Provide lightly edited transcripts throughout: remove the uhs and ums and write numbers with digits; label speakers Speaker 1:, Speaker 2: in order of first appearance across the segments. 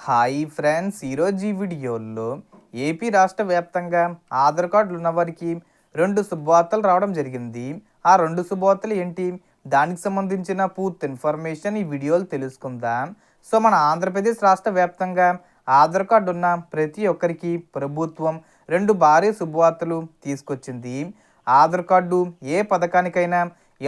Speaker 1: Hi friends, ఈరోజు ఈ వీడియోలో ఏపీ రాష్ట్ర వ్యాప్తంగా ఆధార్ కార్డులు ఉన్నవారికి రెండు శుభవార్తలు రావడం జరిగింది. ఆ రెండు శుభవార్తలు ఏంటి, దానికి సంబంధించిన పూర్తి ఇన్ఫర్మేషన్ ఈ వీడియోలో తెలుసుకుందాం. సో మన ఆంధ్రప్రదేశ్ రాష్ట్ర వ్యాప్తంగా ఆధార్ కార్డు ఉన్న ప్రతి ఒక్కరికి ప్రభుత్వం రెండు భారీ శుభవార్తలు తీసుకొచ్చింది. ఆధార్ కార్డు ఏ పథకానికైనా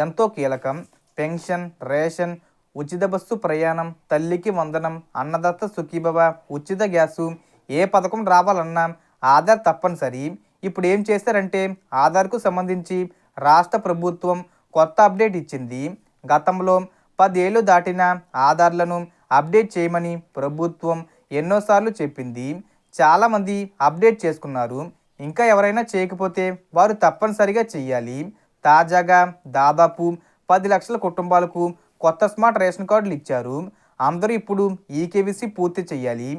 Speaker 1: ఎంతో కీలకం. పెన్షన్, రేషన్, ఉచిత బస్సు ప్రయాణం, తల్లికి వందనం, అన్నదాత సుఖీభవ, ఉచిత గ్యాసు, ఏ పథకం రావాలన్నా ఆధార్ తప్పనిసరి. ఇప్పుడు ఏం చేశారంటే ఆధార్కు సంబంధించి రాష్ట్ర ప్రభుత్వం కొత్త అప్డేట్ ఇచ్చింది. గతంలో 10 ఏళ్ళు దాటిన ఆధార్లను అప్డేట్ చేయమని ప్రభుత్వం ఎన్నోసార్లు చెప్పింది. చాలామంది అప్డేట్ చేసుకున్నారు. ఇంకా ఎవరైనా చేయకపోతే వారు తప్పనిసరిగా చెయ్యాలి. తాజాగా దాదాపు 10 లక్షల కుటుంబాలకు కొత్త స్మార్ట్ రేషన్ కార్డులు ఇచ్చారు. అందరూ ఇప్పుడు ఈకేవీసీ పూర్తి చేయాలి.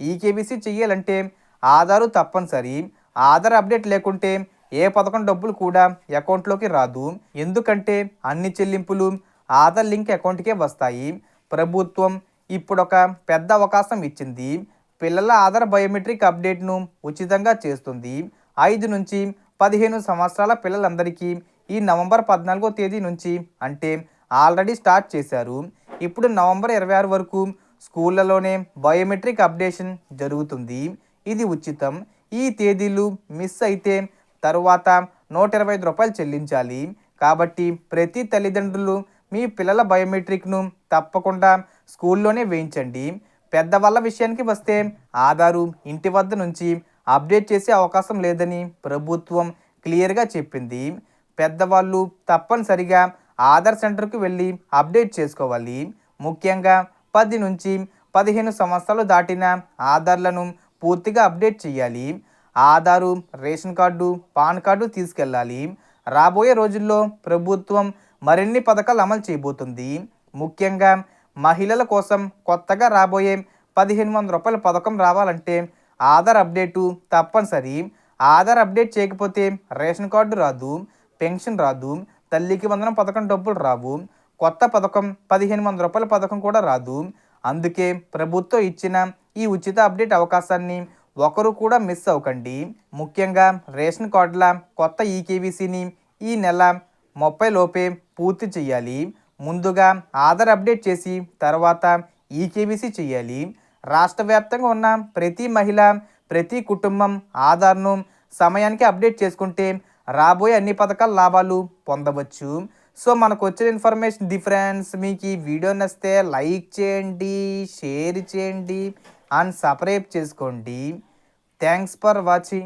Speaker 1: ఈకేవీసీ చేయాలంటే ఆధారు తప్పనిసరి. ఆధార్ అప్డేట్ లేకుంటే ఏ పథకం డబ్బులు కూడా అకౌంట్లోకి రాదు. ఎందుకంటే అన్ని చెల్లింపులు ఆధార్ లింక్ అకౌంట్కే వస్తాయి. ప్రభుత్వం ఇప్పుడు ఒక పెద్ద అవకాశం ఇచ్చింది. పిల్లల ఆధార్ బయోమెట్రిక్ అప్డేట్ను ఉచితంగా చేస్తుంది. 5 నుంచి 15 సంవత్సరాల పిల్లలందరికీ ఈ నవంబర్ 14వ తేదీ నుంచి అంటే ఆల్రెడీ స్టార్ట్ చేశారు. ఇప్పుడు నవంబర్ 26 వరకు స్కూళ్ళలోనే బయోమెట్రిక్ అప్డేషన్ జరుగుతుంది. ఇది ఉచితం. ఈ తేదీలు మిస్ అయితే తరువాత రూ. 125 చెల్లించాలి. కాబట్టి ప్రతి తల్లిదండ్రులు మీ పిల్లల బయోమెట్రిక్ను తప్పకుండా స్కూల్లోనే వేయించండి. పెద్దవాళ్ళ విషయానికి వస్తే ఆధారు ఇంటి వద్ద నుంచి అప్డేట్ చేసే అవకాశం లేదని ప్రభుత్వం క్లియర్గా చెప్పింది. పెద్దవాళ్ళు తప్పనిసరిగా ఆధార్ సెంటర్కు వెళ్ళి అప్డేట్ చేసుకోవాలి. ముఖ్యంగా 10 నుంచి 15 సంవత్సరాలు దాటిన ఆధార్లను పూర్తిగా అప్డేట్ చేయాలి. Aadhaar, ration card, pan card తీసుకెళ్ళాలి. రాబోయే రోజుల్లో ప్రభుత్వం మరిన్ని పథకాలు అమలు చేయబోతుంది. ముఖ్యంగా మహిళల కోసం కొత్తగా రాబోయే రూ. 1500 పథకం రావాలంటే ఆధార్ అప్డేటు తప్పనిసరి. ఆధార్ అప్డేట్ చేయకపోతే రేషన్ కార్డు రాదు, పెన్షన్ రాదు, తల్లికి వందనం పథకం డబ్బులు రావు, కొత్త పథకం రూ. 1500 పథకం కూడా రాదు. అందుకే ప్రభుత్వం ఇచ్చిన ఈ ఉచిత అప్డేట్ అవకాశాన్ని ఒకరు కూడా మిస్ అవ్వకండి. ముఖ్యంగా రేషన్ కార్డుల కొత్త ఈకేవీసీని ఈ నెల 30 లోపే పూర్తి చేయాలి. ముందుగా ఆధార్ అప్డేట్ చేసి తర్వాత ఈకేవీసీ చేయాలి. రాష్ట్ర వ్యాప్తంగా ఉన్న ప్రతి మహిళ, ప్రతి కుటుంబం ఆధార్ను సమయానికి అప్డేట్ చేసుకుంటే రాబోయే అన్ని పథకాల లాభాలు పొందవచ్చు. సో మనకు వచ్చిన ఇన్ఫర్మేషన్ డిఫరెన్స్. మీకు ఈ వీడియో నచ్చితే లైక్ చేయండి, షేర్ చేయండి అండ్ సబ్స్క్రైబ్ చేసుకోండి. Thanks for watching.